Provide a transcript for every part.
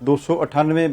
298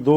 2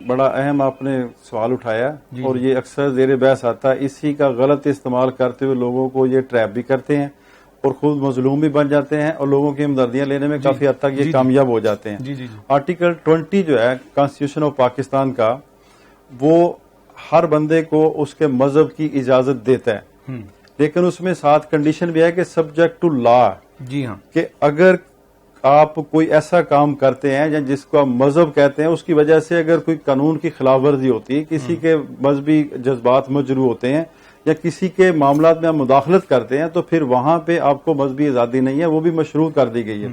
بڑا اہم آپ نے سوال اٹھایا اور یہ اکثر زیر بحث آتا ہے. اسی کا غلط استعمال کرتے ہوئے لوگوں کو یہ ٹریپ بھی کرتے ہیں اور خود مظلوم بھی بن جاتے ہیں اور لوگوں کی ہمدردیاں لینے میں کافی حد تک یہ کامیاب ہو جاتے ہیں. آرٹیکل 20 جو ہے کانسٹیٹیوشن آف پاکستان کا، وہ ہر بندے کو اس کے مذہب کی اجازت دیتا ہے، لیکن اس میں ساتھ کنڈیشن بھی ہے کہ سبجیکٹ ٹو لا. جی ہاں، کہ اگر آپ کوئی ایسا کام کرتے ہیں یا جس کو آپ مذہب کہتے ہیں، اس کی وجہ سے اگر کوئی قانون کی خلاف ورزی ہوتی ہے، کسی کے مذہبی جذبات مجروح ہوتے ہیں یا کسی کے معاملات میں آپ مداخلت کرتے ہیں، تو پھر وہاں پہ آپ کو مذہبی آزادی نہیں ہے، وہ بھی مشروط کر دی گئی ہے.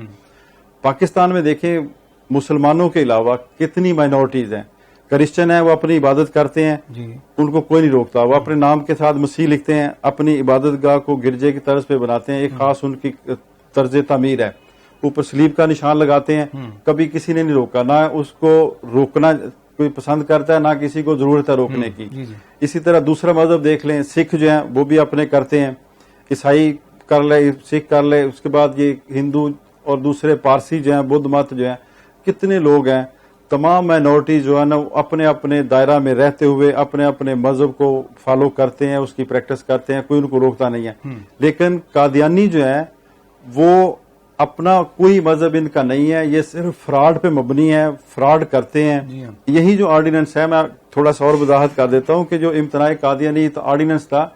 پاکستان میں دیکھیں مسلمانوں کے علاوہ کتنی مائنورٹیز ہیں. کرسچن ہیں، وہ اپنی عبادت کرتے ہیں، ان کو کوئی نہیں روکتا. وہ اپنے نام کے ساتھ مسیح لکھتے ہیں، اپنی عبادت گاہ کو گرجے کی طرز پہ بناتے ہیں، ایک خاص ان کی طرز تعمیر ہے. اوپر سلیب کا نشان لگاتے ہیں، کبھی کسی نے نہیں روکا، نہ اس کو روکنا کوئی پسند کرتا ہے، نہ کسی کو ضرورت ہے روکنے کی. اسی طرح دوسرا مذہب دیکھ لیں، سکھ جو ہیں وہ بھی اپنے کرتے ہیں، عیسائی کر لے، سکھ کر لے، اس کے بعد یہ ہندو اور دوسرے پارسی جو ہیں، بدھ مت جو ہیں، کتنے لوگ ہیں. تمام مائنورٹی جو ہے نا اپنے اپنے دائرہ میں رہتے ہوئے اپنے اپنے مذہب کو فالو کرتے ہیں، اس کی پریکٹس کرتے ہیں، کوئی ان کو روکتا نہیں ہے. لیکن قادیانی جو ہیں وہ اپنا کوئی مذہب ان کا نہیں ہے، یہ صرف فراڈ پہ مبنی ہے، فراڈ کرتے ہیں. یہی جو آرڈیننس ہے، میں تھوڑا سا اور وضاحت کر دیتا ہوں کہ جو امتناع قادیانی آرڈیننس تھا،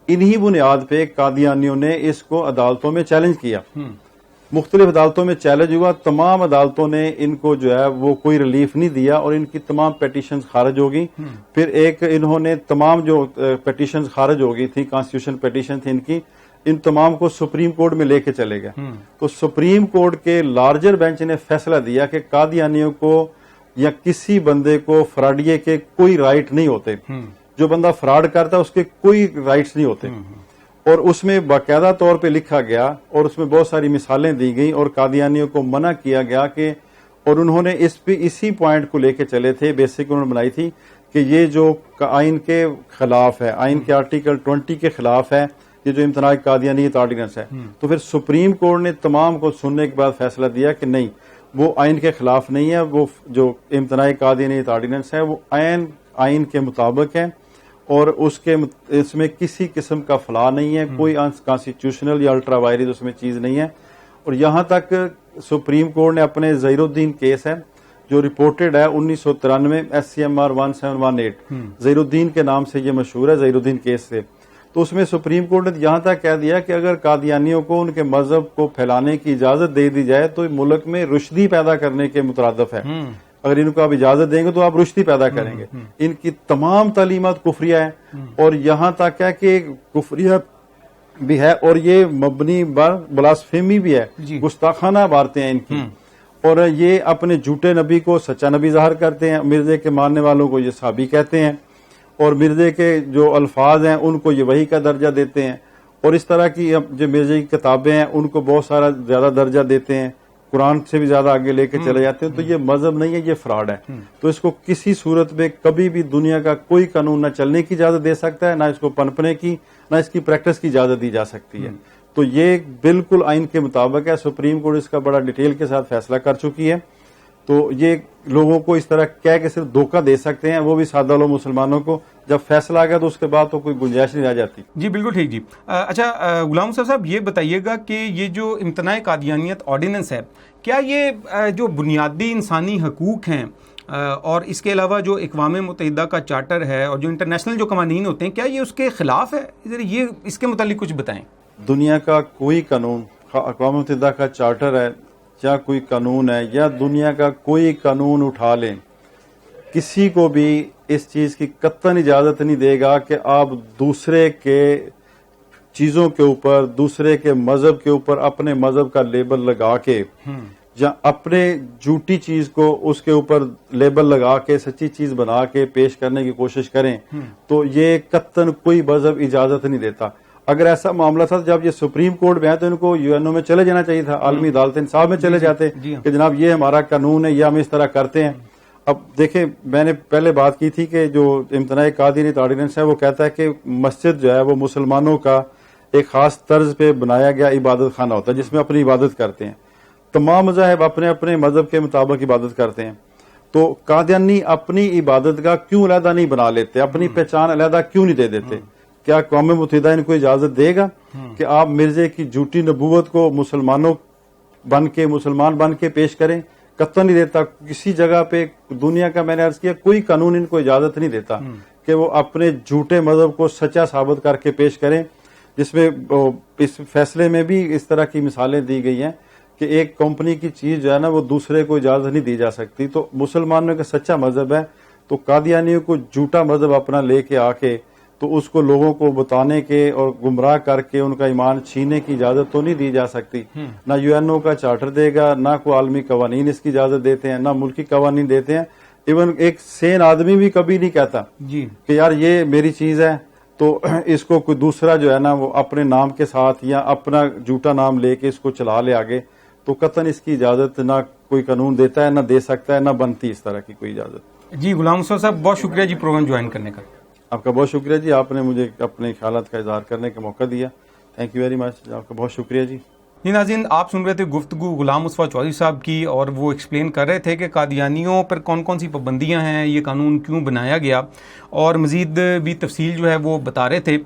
انہی بنیاد پہ قادیانیوں نے اس کو عدالتوں میں چیلنج کیا. مختلف عدالتوں میں چیلنج ہوا، تمام عدالتوں نے ان کو جو ہے وہ کوئی ریلیف نہیں دیا اور ان کی تمام پیٹیشنز خارج ہو گئی. پھر ایک انہوں نے تمام جو پیٹیشنز خارج ہو گئی تھی، کانسٹیٹیوشن پیٹیشن تھی ان کی، ان تمام کو سپریم کورٹ میں لے کے چلے گئے. تو سپریم کورٹ کے لارجر بینچ نے فیصلہ دیا کہ قادیانیوں کو یا کسی بندے کو فراڈیے کے کوئی رائٹ نہیں ہوتے. جو بندہ فراڈ کرتا ہے اس کے کوئی رائٹس نہیں ہوتے. اور اس میں باقاعدہ طور پہ لکھا گیا اور اس میں بہت ساری مثالیں دی گئیں اور قادیانیوں کو منع کیا گیا کہ، اور انہوں نے اس پہ اسی پوائنٹ کو لے کے چلے تھے، بیسک انہوں نے بنائی تھی کہ یہ جو آئین کے خلاف ہے، آئین کے آرٹیکل 20 کے خلاف ہے، یہ جو امتناع قادیانیت آرڈیننس ہے. تو پھر سپریم کورٹ نے تمام کو سننے کے بعد فیصلہ دیا کہ نہیں، وہ آئین کے خلاف نہیں ہے، وہ جو امتناع قادیانیت آرڈیننس ہے وہ آئین کے مطابق ہے اور اس میں کسی قسم کا فلاح نہیں ہے، کوئی کانسٹیٹیوشنل یا الٹرا وائرس اس میں چیز نہیں ہے. اور یہاں تک سپریم کورٹ نے اپنے ظہیر الدین کیس ہے جو رپورٹڈ ہے 1993 SCMR 1718، ظہیر الدین کے نام سے یہ مشہور ہے، ظہیر الدین کیس سے. تو اس میں سپریم کورٹ نے یہاں تک کہہ دیا کہ اگر قادیانیوں کو ان کے مذہب کو پھیلانے کی اجازت دے دی جائے تو ملک میں رشدی پیدا کرنے کے مترادف ہے. اگر ان کو آپ اجازت دیں گے تو آپ رشدی پیدا کریں گے. ان کی تمام تعلیمات کفریہ ہیں اور یہاں تک ہے کہ کفریہ بھی ہے اور یہ مبنی بر بلاسفیمی بھی ہے، گستاخانہ عبارتیں ہیں ان کی. اور یہ اپنے جھوٹے نبی کو سچا نبی ظاہر کرتے ہیں، مرزے کے ماننے والوں کو یہ صحابی کہتے ہیں اور مرزے کے جو الفاظ ہیں ان کو یہ وحی کا درجہ دیتے ہیں. اور اس طرح کی جو مرزے کی کتابیں ہیں ان کو بہت سارا زیادہ درجہ دیتے ہیں، قرآن سے بھی زیادہ آگے لے کے چلے جاتے ہیں. تو یہ مذہب نہیں ہے، یہ فراڈ ہے. تو اس کو کسی صورت میں کبھی بھی دنیا کا کوئی قانون نہ چلنے کی اجازت دے سکتا ہے، نہ اس کو پنپنے کی، نہ اس کی پریکٹس کی اجازت دی جا سکتی ہے. تو یہ بالکل آئین کے مطابق ہے. سپریم کورٹ اس کا بڑا ڈیٹیل کے ساتھ فیصلہ کر چکی ہے. تو یہ لوگوں کو اس طرح کہہ کے صرف دھوکہ دے سکتے ہیں، وہ بھی سادہ لوگ مسلمانوں کو. جب فیصلہ آ گیا تو اس کے بعد تو کوئی گنجائش نہیں رہ جاتی. جی بالکل ٹھیک. جی اچھا غلام صاحب یہ بتائیے گا کہ یہ جو امتناع قادیانیت آرڈیننس ہے، کیا یہ جو بنیادی انسانی حقوق ہیں اور اس کے علاوہ جو اقوام متحدہ کا چارٹر ہے اور جو انٹرنیشنل جو قوانین ہوتے ہیں، کیا یہ اس کے خلاف ہے؟ یہ اس کے متعلق کچھ بتائیں. دنیا کا کوئی قانون، اقوام متحدہ کا چارٹر ہے یا کوئی قانون ہے یا دنیا کا کوئی قانون اٹھا لیں، کسی کو بھی اس چیز کی قطعاً اجازت نہیں دے گا کہ آپ دوسرے کے چیزوں کے اوپر، دوسرے کے مذہب کے اوپر اپنے مذہب کا لیبل لگا کے یا اپنے جھوٹی چیز کو اس کے اوپر لیبل لگا کے سچی چیز بنا کے پیش کرنے کی کوشش کریں. تو یہ قطعاً کوئی مذہب اجازت نہیں دیتا. اگر ایسا معاملہ تھا جب یہ سپریم کورٹ میں ہے تو ان کو UN میں چلے جانا چاہیے تھا، عالمی عدالت انصاف میں چلے جاتے کہ جناب یہ ہمارا قانون ہے، یہ ہم اس طرح کرتے ہیں. اب دیکھیں، میں نے پہلے بات کی تھی کہ جو امتناع قادیانیت آرڈیننس ہے وہ کہتا ہے کہ مسجد جو ہے وہ مسلمانوں کا ایک خاص طرز پہ بنایا گیا عبادت خانہ ہوتا ہے جس میں اپنی عبادت کرتے ہیں. تمام مذاہب اپنے اپنے مذہب کے مطابق عبادت کرتے ہیں. تو قادیانی اپنی عبادت گاہ کیوں علیحدہ نہیں بنا لیتے, اپنی پہچان علیحدہ کیوں نہیں دے دیتے؟ کیا اقوام متحدہ ان کو اجازت دے گا کہ آپ مرزے کی جھوٹی نبوت کو مسلمان بن کے پیش کریں؟ قطعاً نہیں دیتا. کسی جگہ پہ دنیا کا میں نے عرض کیا کوئی قانون ان کو اجازت نہیں دیتا کہ وہ اپنے جھوٹے مذہب کو سچا ثابت کر کے پیش کریں, جس میں اس فیصلے میں بھی اس طرح کی مثالیں دی گئی ہیں کہ ایک کمپنی کی چیز جو ہے نا وہ دوسرے کو اجازت نہیں دی جا سکتی. تو مسلمانوں کا سچا مذہب ہے, تو قادیانیوں کو جھوٹا مذہب اپنا لے کے آ کے تو اس کو لوگوں کو بتانے کے اور گمراہ کر کے ان کا ایمان چھیننے کی اجازت تو نہیں دی جا سکتی. نہ UNO کا چارٹر دے گا, نہ کوئی عالمی قوانین اس کی اجازت دیتے ہیں, نہ ملکی قوانین دیتے ہیں. ایون ایک سین آدمی بھی کبھی نہیں کہتا کہ یار یہ میری چیز ہے تو اس کو کوئی دوسرا جو ہے نا وہ اپنے نام کے ساتھ یا اپنا جھوٹا نام لے کے اس کو چلا لے آگے, تو قطعاً اس کی اجازت نہ کوئی قانون دیتا ہے, نہ دے سکتا ہے, نہ بنتی اس طرح کی کوئی اجازت. جی غلام مصطفیٰ صاحب بہت شکریہ جی پروگرام جوائن کرنے کا. آپ کا بہت شکریہ جی, آپ نے مجھے اپنے خیالات کا اظہار کرنے کا موقع دیا. تھینک یو ویری مچ, آپ کا بہت شکریہ جی. جی ناظرین, آپ سن رہے تھے گفتگو غلام مصطفیٰ چودھری صاحب کی, اور وہ ایکسپلین کر رہے تھے کہ قادیانیوں پر کون کون سی پابندیاں ہیں, یہ قانون کیوں بنایا گیا, اور مزید بھی تفصیل جو ہے وہ بتا رہے تھے.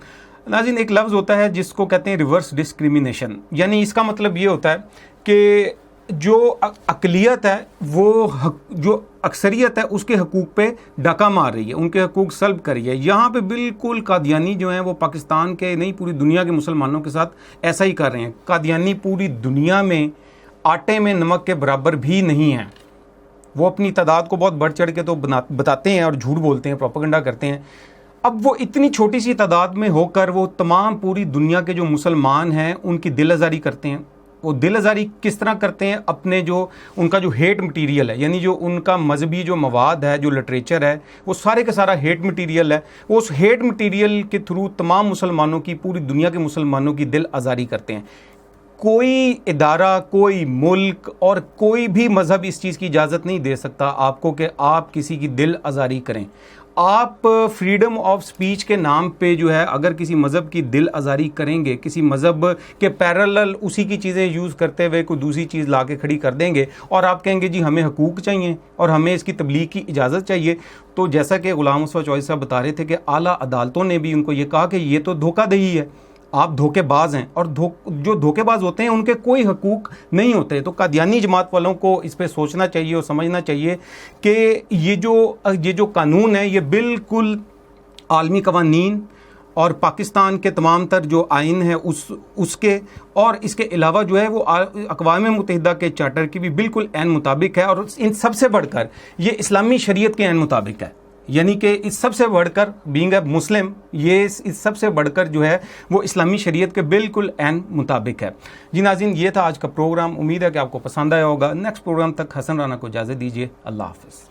ناظرین, ایک لفظ ہوتا ہے جس کو کہتے ہیں ریورس ڈسکریمنیشن, یعنی اس کا مطلب یہ ہوتا ہے کہ جو اقلیت ہے وہ جو اکثریت ہے اس کے حقوق پہ ڈاکہ مار رہی ہے, ان کے حقوق سلب کر رہی ہے. یہاں پہ بالکل قادیانی جو ہیں وہ پاکستان کے نہیں پوری دنیا کے مسلمانوں کے ساتھ ایسا ہی کر رہے ہیں. قادیانی پوری دنیا میں آٹے میں نمک کے برابر بھی نہیں ہیں. وہ اپنی تعداد کو بہت بڑھ چڑھ کے تو بتاتے ہیں اور جھوٹ بولتے ہیں, پروپیگنڈا کرتے ہیں. اب وہ اتنی چھوٹی سی تعداد میں ہو کر وہ تمام پوری دنیا کے جو مسلمان ہیں ان کی دل آزاری کرتے ہیں. وہ دل آزاری کس طرح کرتے ہیں؟ اپنے جو ان کا جو ہیٹ مٹیریل ہے, یعنی جو ان کا مذہبی جو مواد ہے, جو لٹریچر ہے, وہ سارے کا سارا ہیٹ مٹیریل ہے. وہ اس ہیٹ مٹیریل کے تھرو تمام مسلمانوں کی, پوری دنیا کے مسلمانوں کی دل آزاری کرتے ہیں. کوئی ادارہ, کوئی ملک اور کوئی بھی مذہب اس چیز کی اجازت نہیں دے سکتا آپ کو کہ آپ کسی کی دل آزاری کریں. آپ فریڈم آف سپیچ کے نام پہ جو ہے اگر کسی مذہب کی دل آزاری کریں گے, کسی مذہب کے پیرالل اسی کی چیزیں یوز کرتے ہوئے کوئی دوسری چیز لا کے کھڑی کر دیں گے, اور آپ کہیں گے جی ہمیں حقوق چاہیے اور ہمیں اس کی تبلیغ کی اجازت چاہیے, تو جیسا کہ غلام مصطفیٰ چودھری صاحب بتا رہے تھے کہ اعلیٰ عدالتوں نے بھی ان کو یہ کہا کہ یہ تو دھوکہ دہی ہے, آپ دھوکے باز ہیں, اور جو دھوکے باز ہوتے ہیں ان کے کوئی حقوق نہیں ہوتے. تو قادیانی جماعت والوں کو اس پہ سوچنا چاہیے اور سمجھنا چاہیے کہ یہ جو قانون ہے یہ بالکل عالمی قوانین اور پاکستان کے تمام تر جو آئین ہے اس کے, اور اس کے علاوہ جو ہے وہ اقوام متحدہ کے چارٹر کی بھی بالکل عین مطابق ہے, اور ان سب سے بڑھ کر یہ اسلامی شریعت کے عین مطابق ہے. یعنی کہ اس سب سے بڑھ کر بینگ اے مسلم, یہ اس سب سے بڑھ کر جو ہے وہ اسلامی شریعت کے بالکل عین مطابق ہے. جی ناظرین, یہ تھا آج کا پروگرام. امید ہے کہ آپ کو پسند آیا ہوگا. نیکسٹ پروگرام تک حسن رانا کو اجازت دیجیے. اللہ حافظ.